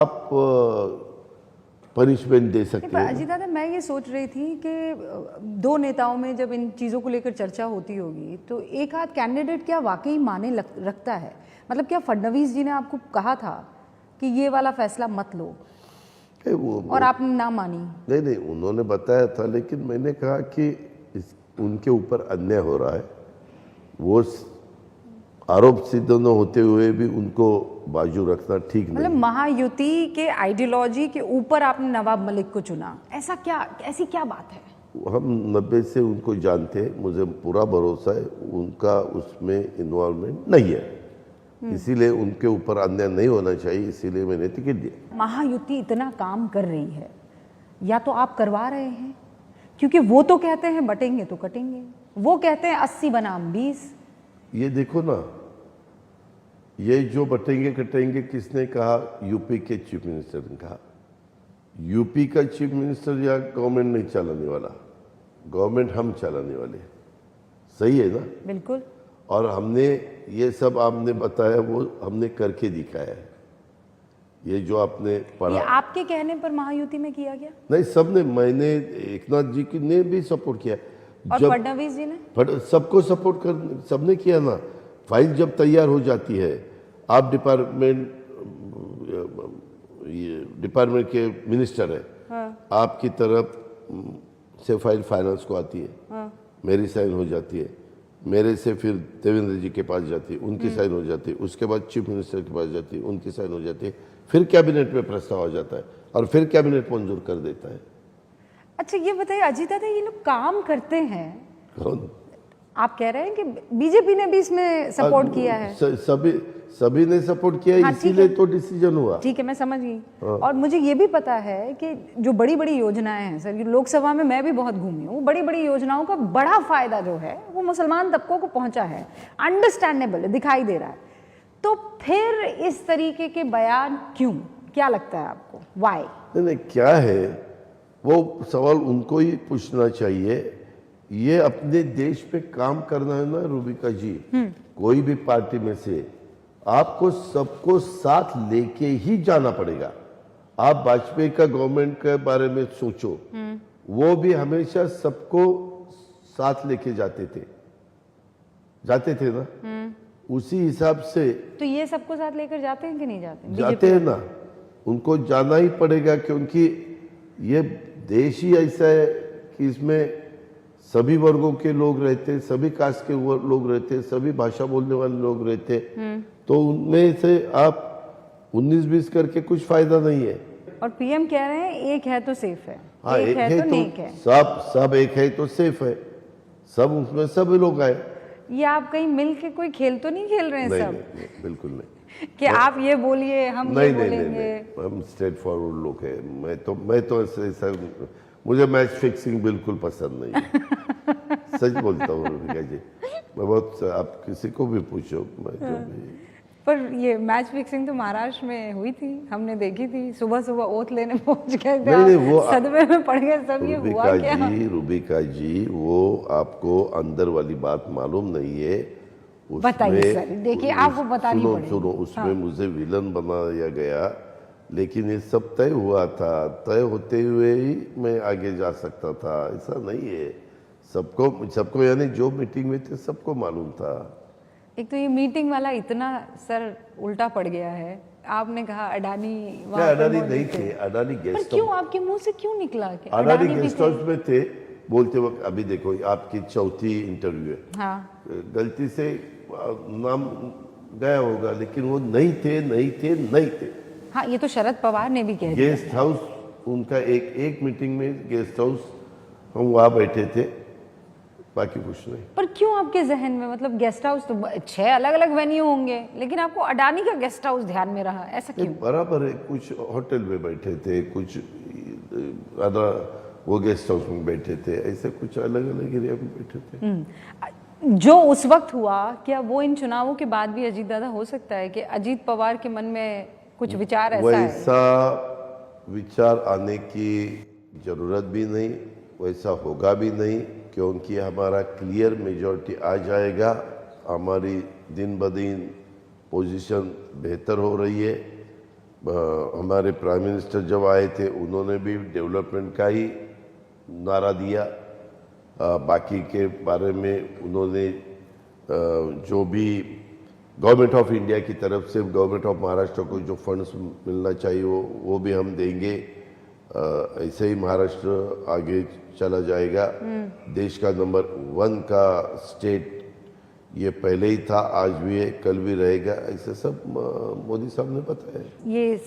आप पनिशमेंट दे सकते पर हैं। अजीत दादा, मैं ये सोच रही थी कि दो नेताओं में जब इन चीज़ों को लेकर चर्चा होती होगी तो एक आध कैंडिडेट क्या वाकई माने रखता है? मतलब क्या फडणवीस जी ने आपको कहा था कि ये वाला फैसला मत लो और आपने ना मानी? नहीं नहीं, उन्होंने बताया था, लेकिन मैंने कहा कि उनके ऊपर अन्याय हो रहा है। वो आरोप सिद्ध न होते हुए भी उनको बाजू रखना ठीक नहीं। मतलब महायुति के आइडियोलॉजी के ऊपर आपने नवाब मलिक को चुना, ऐसा क्या, ऐसी क्या बात है? हम 90 से उनको जानते हैं, मुझे पूरा भरोसा है उनका उसमें इन्वॉल्वमेंट नहीं है, इसीलिए उनके ऊपर अन्याय नहीं होना चाहिए, इसीलिए मैंने टिकट दिया। महायुति इतना काम कर रही है, या तो आप करवा रहे हैं, क्योंकि वो तो कहते हैं बटेंगे तो कटेंगे, वो कहते हैं 80 बनाम 20। ये देखो ना, ये जो बटेंगे कटेंगे किसने कहा? यूपी के चीफ मिनिस्टर ने कहा। यूपी का चीफ मिनिस्टर या गवर्नमेंट नहीं चलाने वाला, गवर्नमेंट हम चलाने वाले। सही है ना? बिल्कुल। और हमने ये सब आपने बताया वो हमने करके दिखाया है। ये जो आपने पढ़ा, ये आपके कहने पर महायुति में किया गया? नहीं, सबने, मैंने एकनाथ जी की ने भी सपोर्ट किया और फडणवीस जी ने? सबको सपोर्ट कर, सबने किया ना। फाइल जब तैयार हो जाती है, आप डिपार्टमेंट के मिनिस्टर है, हाँ। आपकी तरफ से फाइल फाइनेंस को आती है, हाँ। मेरी साइन हो जाती है, मेरे से फिर देवेंद्र जी के पास जाती है, उनकी साइन हो जाती है, उसके बाद चीफ मिनिस्टर के पास जाती है, उनकी साइन हो जाती है, फिर कैबिनेट में प्रस्ताव आ जाता है और फिर कैबिनेट मंजूर कर देता है। अच्छा ये बताइए अजीत दादा, ये लोग काम करते हैं, कौन? आप कह रहे हैं कि बीजेपी ने भी इसमें सपोर्ट किया है? सभी ने सपोर्ट किया है, हाँ, इसीलिए तो डिसीजन हुआ। ठीक है, मैं समझ गई। और मुझे ये भी पता है कि जो बड़ी बड़ी योजनाएं हैं सर, लोकसभा में मैं भी बहुत घूमी हूँ, बड़ी बड़ी योजनाओं का बड़ा फायदा जो है वो मुसलमान तबकों को पहुंचा है, अंडरस्टैंडेबल है, दिखाई दे रहा है। तो फिर इस तरीके के बयान क्यों? क्या लगता है आपको, वाई? नहीं, क्या है वो सवाल उनको ही पूछना चाहिए। ये अपने देश पे काम करना है ना रूबिका जी, कोई भी पार्टी में से आपको सबको साथ लेके ही जाना पड़ेगा। आप वाजपेयी का गवर्नमेंट के बारे में सोचो, वो भी हमेशा सबको साथ लेके जाते थे ना, उसी हिसाब से। तो ये सबको साथ लेकर जाते हैं कि नहीं जाते? जाते हैं ना, उनको जाना ही पड़ेगा, क्योंकि ये देश ही ऐसा है कि इसमें सभी वर्गों के लोग रहते, सभी कास्ट के लोग रहते, सभी भाषा बोलने वाले लोग रहते, तो उनमें से आप 19-20 करके कुछ फायदा नहीं है। और पीएम कह रहे हैं एक है तो सेफ है, हाँ, एक है तो नेक है। सब एक है तो सेफ है, सब उसमें सब लोग आए। ये आप कहीं मिल के कोई खेल तो नहीं खेल रहे हैं? नहीं, सब नहीं, बिल्कुल नहीं कि आप ये बोलिए हम ये बोलेंगे। नहीं, हम स्ट्रेट फॉरवर्ड लोग हैं। मैं तो ऐसा, मुझे मैच फिक्सिंग बिल्कुल पसंद नहीं है। सच बोलता हूँ रूबिका जी, मैं बहुत, आप किसी को भी पूछो, मैं जो भी। पर ये मैच फिक्सिंग तो महाराष्ट्र में हुई थी, हमने देखी थी, सुबह सुबह ओथ लेने पहुंच गए थे, नहीं, वो सदमे में पड़ गए सब। ये हुआ क्या? रूबिका जी, वो आपको अंदर वाली बात मालूम नहीं है। बताइए सर, देखिए आपको बतानी पड़ेगी। सुनो, उसमें मुझे विलन बनाया गया, लेकिन ये सब तय हुआ था, तय होते हुए ही मैं आगे जा सकता था, ऐसा नहीं है। सबको यानी जो मीटिंग में थे सबको मालूम था। एक तो ये मीटिंग वाला इतना सर उल्टा पड़ गया है। आपने कहा अडानी, अडानी नहीं थे, अडानी गेस्ट, क्यों आपके मुंह से क्यों निकला कि अडानी गेस्ट हाउस में थे बोलते वक्त? अभी देखो, आपकी चौथी इंटरव्यू है, हाँ। गलती से नाम गया होगा, लेकिन वो नहीं थे। हाँ, ये तो शरद पवार ने भी कह दिया। गेस्ट हाउस उनका एक मीटिंग में गेस्ट हाउस, हम वहाँ बैठे थे, बाकी कुछ नहीं। पर क्यों आपके जहन में, मतलब गेस्ट हाउस तो 6 अलग अलग वेन्यू होंगे, लेकिन आपको अडानी का गेस्ट हाउस ध्यान में रहा, ऐसा क्यों? बराबर है, कुछ होटल में बैठे थे, कुछ वो गेस्ट हाउस में बैठे थे, ऐसे कुछ अलग अलग एरिया में बैठे थे। जो उस वक्त हुआ, क्या वो इन चुनावों के बाद भी अजीत दादा हो सकता है कि अजीत पवार के मन में कुछ विचार ऐसा है? वैसा विचार आने की जरूरत भी नहीं, वैसा होगा भी नहीं, क्योंकि हमारा क्लियर मेजॉरिटी आ जाएगा, हमारी दिन ब दिन पोजीशन बेहतर हो रही है, हमारे प्राइम मिनिस्टर जब आए थे उन्होंने भी डेवलपमेंट का ही नारा दिया। बाकी के बारे में उन्होंने जो भी गवर्नमेंट ऑफ इंडिया की तरफ से गवर्नमेंट ऑफ महाराष्ट्र को जो फंड्स मिलना चाहिए वो भी हम देंगे। ऐसे ही महाराष्ट्र आगे चला जाएगा। देश का नंबर 1 का स्टेट ये पहले ही था, आज भी है, कल भी रहेगा, ऐसे सब मोदी साहब ने बताया। ये